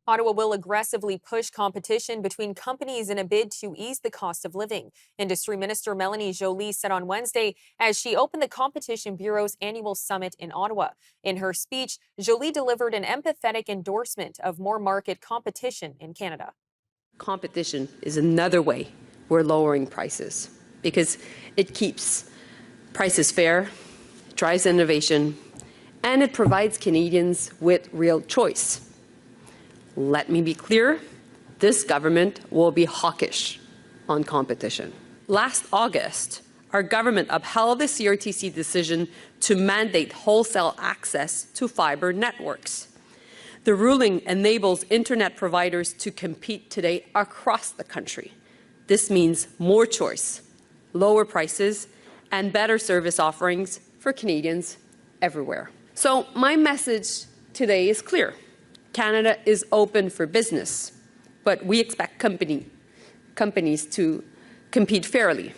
Ottawa will aggressively push competition between companies in a bid to ease the cost of living. Industry Minister Melanie Joly said on Wednesday as she opened the Competition Bureau's annual summit in Ottawa. In her speech, Joly delivered an empathetic endorsement of more market competition in Canada. Competition is another way we're lowering prices because it keeps prices fair, drives innovation, and it provides Canadians with real choice. Let me be clear, this government will be hawkish on competition. Last August, our government upheld the CRTC decision to mandate wholesale access to fibre networks. The ruling enables internet providers to compete today across the country. This means more choice, lower prices, and better service offerings for Canadians everywhere. So my message today is clear. Canada is open for business, but we expect companies to compete fairly.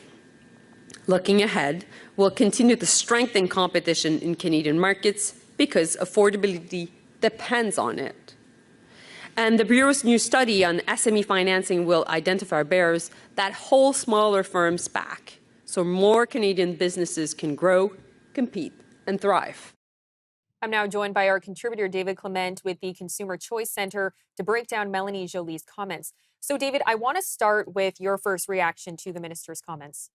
Looking ahead, we'll continue to strengthen competition in Canadian markets because affordability depends on it. And the Bureau's new study on SME financing will identify barriers that hold smaller firms back, so more Canadian businesses can grow, compete, and thrive. I'm now joined by our contributor, David Clement, with the Consumer Choice Centre to break down Melanie Joly's comments. So, David, I want to start with your first reaction to the minister's comments.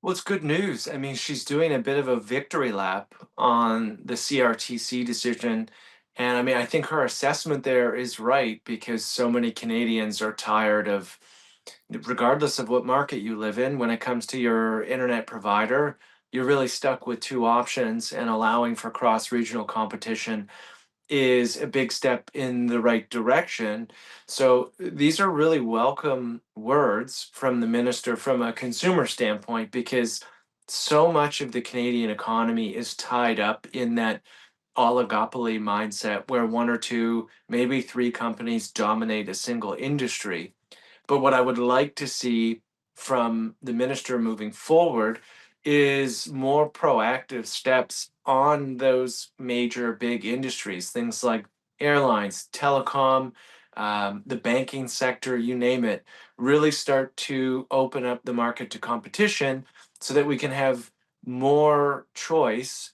Well, it's good news. I mean, she's doing a bit of a victory lap on the CRTC decision. And I mean, I think her assessment there is right because so many Canadians are tired of, regardless of what market you live in, when it comes to your internet provider, you're really stuck with two options, and allowing for cross-regional competition is a big step in the right direction. So these are really welcome words from the minister from a consumer standpoint, because so much of the Canadian economy is tied up in that oligopoly mindset where one or two, maybe three companies dominate a single industry. But what I would like to see from the minister moving forward is more proactive steps on those major big industries, things like airlines, telecom, the banking sector, you name it, really start to open up the market to competition so that we can have more choice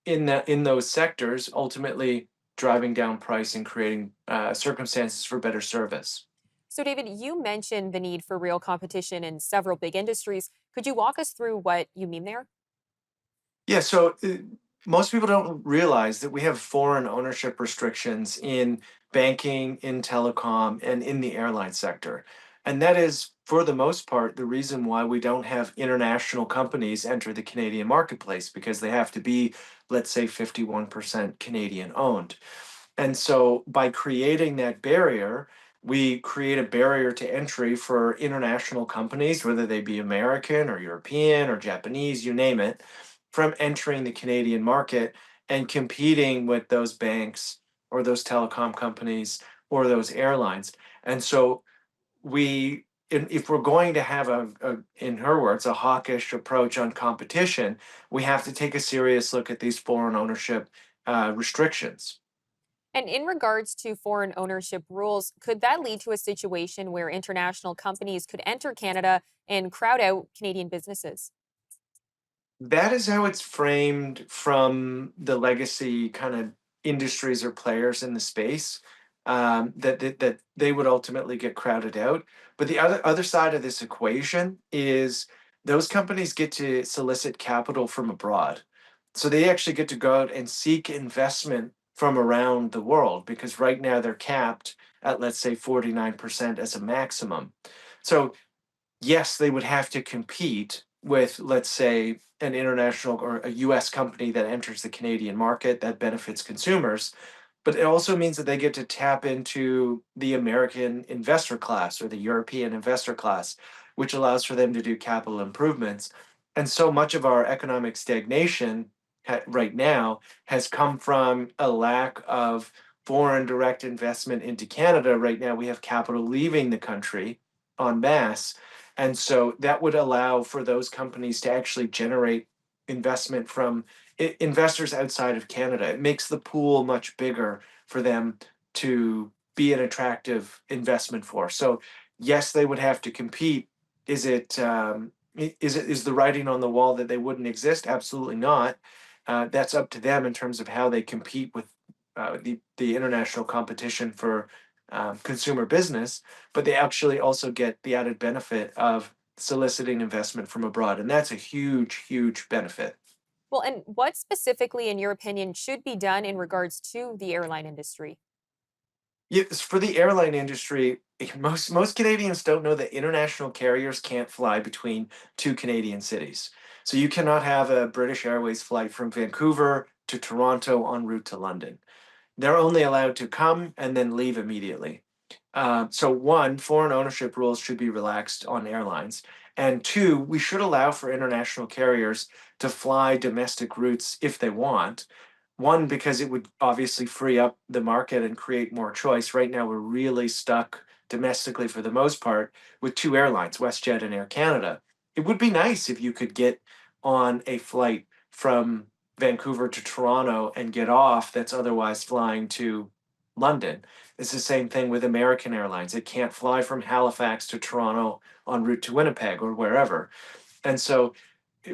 in those sectors, ultimately driving down price and creating circumstances for better service. So, David, you mentioned the need for real competition in several big industries. Could you walk us through what you mean there? Yeah, so most people don't realize that we have foreign ownership restrictions in banking, in telecom, and in the airline sector. And that is, for the most part, the reason why we don't have international companies enter the Canadian marketplace, because they have to be, let's say, 51% Canadian owned. And so by creating that barrier, we create a barrier to entry for international companies, whether they be American or European or Japanese, you name it, from entering the Canadian market and competing with those banks or those telecom companies or those airlines. And so if we're going to have in her words, a hawkish approach on competition, we have to take a serious look at these foreign ownership restrictions. And in regards to foreign ownership rules, could that lead to a situation where international companies could enter Canada and crowd out Canadian businesses? That is how it's framed from the legacy kind of industries or players in the space, that they would ultimately get crowded out. But the other side of this equation is those companies get to solicit capital from abroad. So they actually get to go out and seek investment from around the world, because right now they're capped at, let's say, 49% as a maximum. So yes, they would have to compete with, let's say, an international or a US company that enters the Canadian market that benefits consumers. But it also means that they get to tap into the American investor class or the European investor class, which allows for them to do capital improvements. And so much of our economic stagnation right now has come from a lack of foreign direct investment into Canada. Right now, we have capital leaving the country en masse. And so that would allow for those companies to actually generate investment from investors outside of Canada. It makes the pool much bigger for them to be an attractive investment for. So yes, they would have to compete. Is the writing on the wall that they wouldn't exist? Absolutely not. That's up to them in terms of how they compete with the international competition for consumer business. But they actually also get the added benefit of soliciting investment from abroad, and that's a huge, huge benefit. Well, and what specifically, in your opinion, should be done in regards to the airline industry? Yes, for the airline industry, most Canadians don't know that international carriers can't fly between two Canadian cities. So you cannot have a British Airways flight from Vancouver to Toronto en route to London. They're only allowed to come and then leave immediately. So one, foreign ownership rules should be relaxed on airlines. And two, we should allow for international carriers to fly domestic routes if they want. One, because it would obviously free up the market and create more choice. Right now, we're really stuck domestically for the most part with two airlines, WestJet and Air Canada. It would be nice if you could get on a flight from Vancouver to Toronto and get off that's otherwise flying to London. It's the same thing with American Airlines. It can't fly from Halifax to Toronto en route to Winnipeg or wherever. And so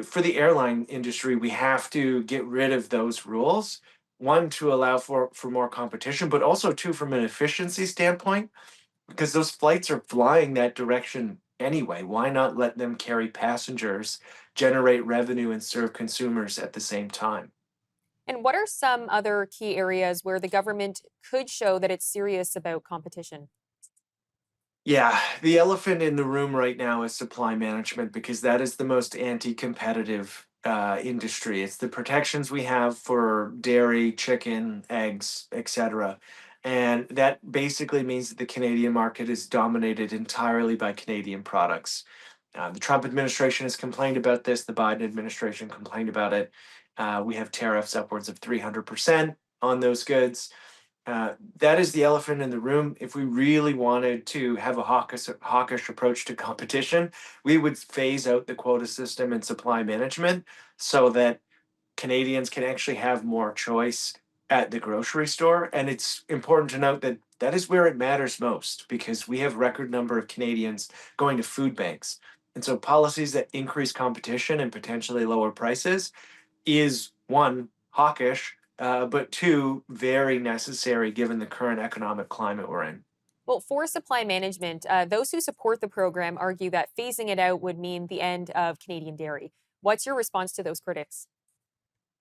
for the airline industry, we have to get rid of those rules. One, to allow for more competition, but also two, from an efficiency standpoint, because those flights are flying that direction anyway. Why not let them carry passengers, generate revenue, and serve consumers at the same time? And what are some other key areas where the government could show that it's serious about competition? Yeah, the elephant in the room right now is supply management because that is the most anti-competitive industry. It's the protections we have for dairy, chicken, eggs, etc. And that basically means that the Canadian market is dominated entirely by Canadian products. The Trump administration has complained about this. The Biden administration complained about it. We have tariffs upwards of 300% on those goods. That is the elephant in the room. If we really wanted to have a hawkish approach to competition, we would phase out the quota system and supply management so that Canadians can actually have more choice at the grocery store. And it's important to note that that is where it matters most because we have record number of Canadians going to food banks. And so policies that increase competition and potentially lower prices is one, hawkish, but two, very necessary given the current economic climate we're in. Well, for supply management, those who support the program argue that phasing it out would mean the end of Canadian dairy. What's your response to those critics?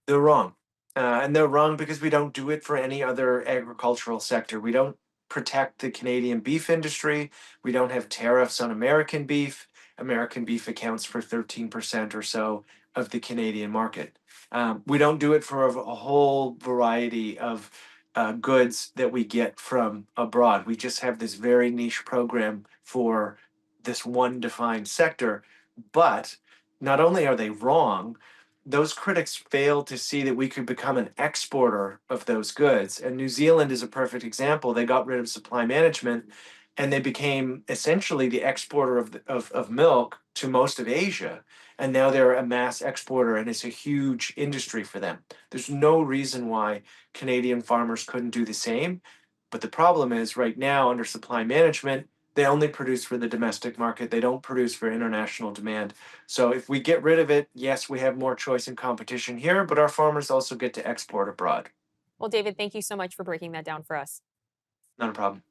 They're wrong. And they're wrong because we don't do it for any other agricultural sector. We don't protect the Canadian beef industry. We don't have tariffs on American beef. American beef accounts for 13% or so of the Canadian market. We don't do it for a whole variety of goods that we get from abroad. We just have this very niche program for this one defined sector. But not only are they wrong, those critics failed to see that we could become an exporter of those goods. And New Zealand is a perfect example. They got rid of supply management and they became essentially the exporter of milk to most of Asia. And now they're a mass exporter and it's a huge industry for them. There's no reason why Canadian farmers couldn't do the same. But the problem is right now, under supply management, they only produce for the domestic market. They don't produce for international demand. So if we get rid of it, yes, we have more choice and competition here, but our farmers also get to export abroad. Well, David, thank you so much for breaking that down for us. Not a problem.